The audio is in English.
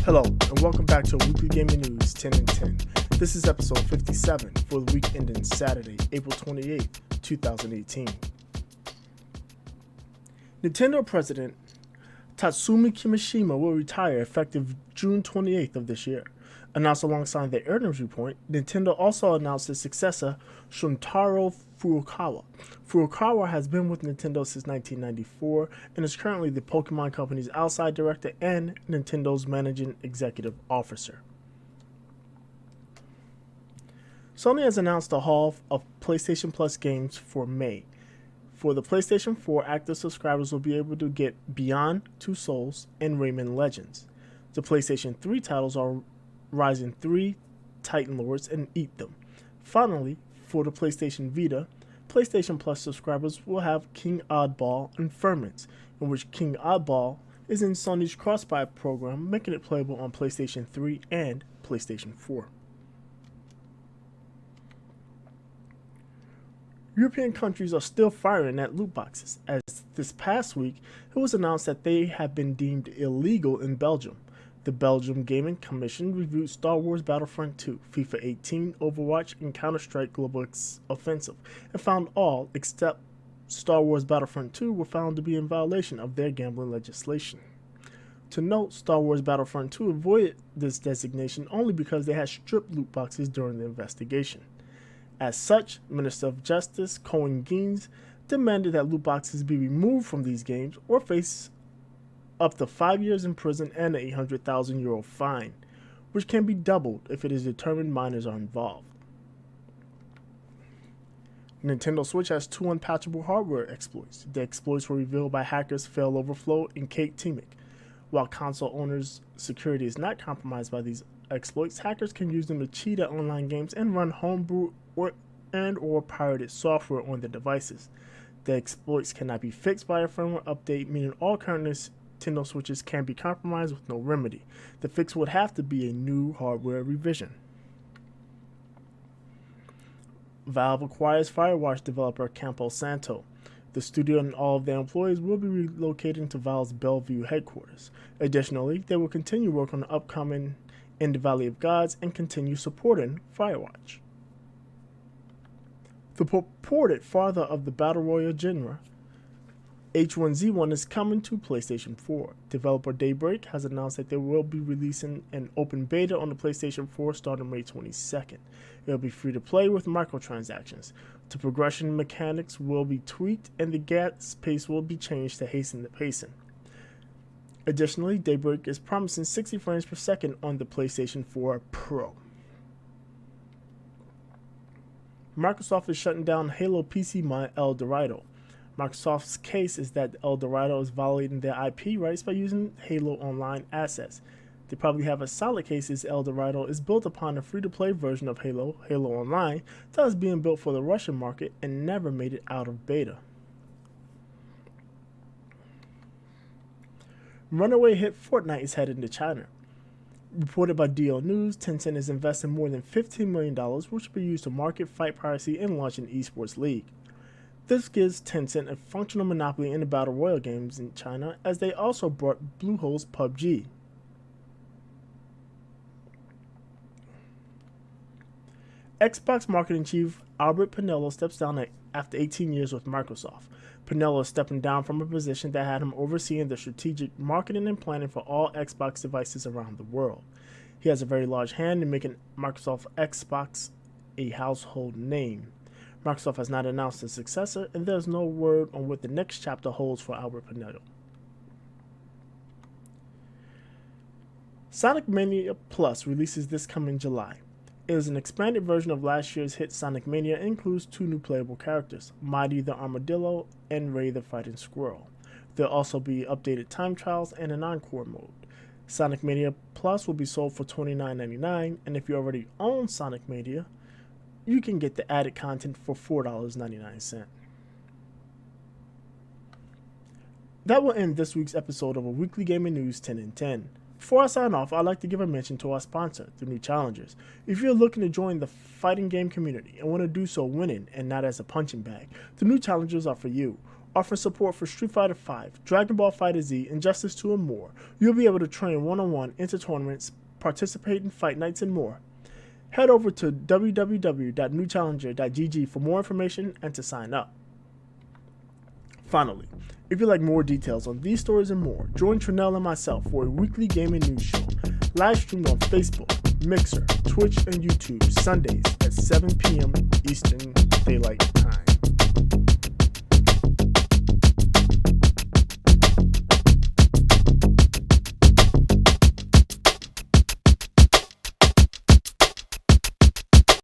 Hello, and welcome back to Weekly Gaming News 10 and 10. This is episode 57 for the week ending Saturday, April 28th, 2018. Nintendo President Tatsumi Kimishima will retire effective June 28th of this year. Announced alongside the earnings report, Nintendo also announced its successor, Shuntaro Furukawa. Furukawa has been with Nintendo since 1994 and is currently the Pokemon Company's outside director and Nintendo's managing executive officer. Sony has announced a haul of PlayStation Plus games for May. For the PlayStation 4, active subscribers will be able to get Beyond Two Souls and Rayman Legends. The PlayStation 3 titles are Ryzen 3, Titan Lords, and Eat Them. Finally, for the PlayStation Vita, PlayStation Plus subscribers will have King Oddball and Ferments, in which King Oddball is in Sony's Crossbuy program, making it playable on PlayStation 3 and PlayStation 4. European countries are still firing at loot boxes, as this past week it was announced that they have been deemed illegal in Belgium. The Belgium Gaming Commission reviewed Star Wars Battlefront 2, FIFA 18, Overwatch, and Counter-Strike Global Offensive, and found all except Star Wars Battlefront 2 were found to be in violation of their gambling legislation. To note, Star Wars Battlefront 2 avoided this designation only because they had stripped loot boxes during the investigation. As such, Minister of Justice Cohen Gaines demanded that loot boxes be removed from these games or face up to 5 years in prison and an €800,000 fine, which can be doubled if it is determined minors are involved. Nintendo Switch has two unpatchable hardware exploits. The exploits were revealed by hackers Failoverflow and Kate Temick. While console owners' security is not compromised by these exploits, hackers can use them to cheat at online games and run homebrew or pirated software on their devices. The exploits cannot be fixed by a firmware update, meaning all current Nintendo Switches can be compromised with no remedy. The fix would have to be a new hardware revision. Valve acquires Firewatch developer Campo Santo. The studio and all of their employees will be relocating to Valve's Bellevue headquarters. Additionally, they will continue work on the upcoming In the Valley of Gods and continue supporting Firewatch. The purported father of the Battle Royale genre, H1Z1, is coming to PlayStation 4. Developer Daybreak has announced that they will be releasing an open beta on the PlayStation 4 starting May 22nd. It will be free to play with microtransactions. The progression mechanics will be tweaked and the gas pace will be changed to hasten the pacing. Additionally, Daybreak is promising 60 frames per second on the PlayStation 4 Pro. Microsoft is shutting down Halo PC mod El Dorado. Microsoft's case is that El Dorado is violating their IP rights by using Halo Online assets. They probably have a solid case as El Dorado is built upon a free-to-play version of Halo Online, that was being built for the Russian market and never made it out of beta. Runaway hit Fortnite is headed to China. Reported by DL News, Tencent is investing more than $15 million, which will be used to market, fight piracy, and launch an esports league. This gives Tencent a functional monopoly in the Battle Royale games in China, as they also bought Bluehole's PUBG. Xbox marketing chief Albert Pinello steps down after 18 years with Microsoft. Pinello is stepping down from a position that had him overseeing the strategic marketing and planning for all Xbox devices around the world. He has a very large hand in making Microsoft Xbox a household name. Microsoft has not announced a successor, and there's no word on what the next chapter holds for Albert Pinello. Sonic Mania Plus releases this coming July. It is an expanded version of last year's hit Sonic Mania and includes two new playable characters, Mighty the Armadillo and Ray the Fighting Squirrel. There'll also be updated time trials and an encore mode. Sonic Mania Plus will be sold for $29.99, and if you already own Sonic Mania, you can get the added content for $4.99. That will end this week's episode of a Weekly Gaming News 10 and 10. Before I sign off, I'd like to give a mention to our sponsor, the New Challengers. If you're looking to join the fighting game community and want to do so winning and not as a punching bag, the New Challengers are for you. offering support for Street Fighter V, Dragon Ball FighterZ, Injustice 2, and more. You'll be able to train one-on-one, enter tournaments, participate in fight nights, and more. Head over to www.newchallenger.gg for more information and to sign up. Finally, if you'd like more details on these stories and more, join Trinell and myself for a weekly gaming news show, live streamed on Facebook, Mixer, Twitch, and YouTube Sundays at 7 p.m. Eastern Daylight Time.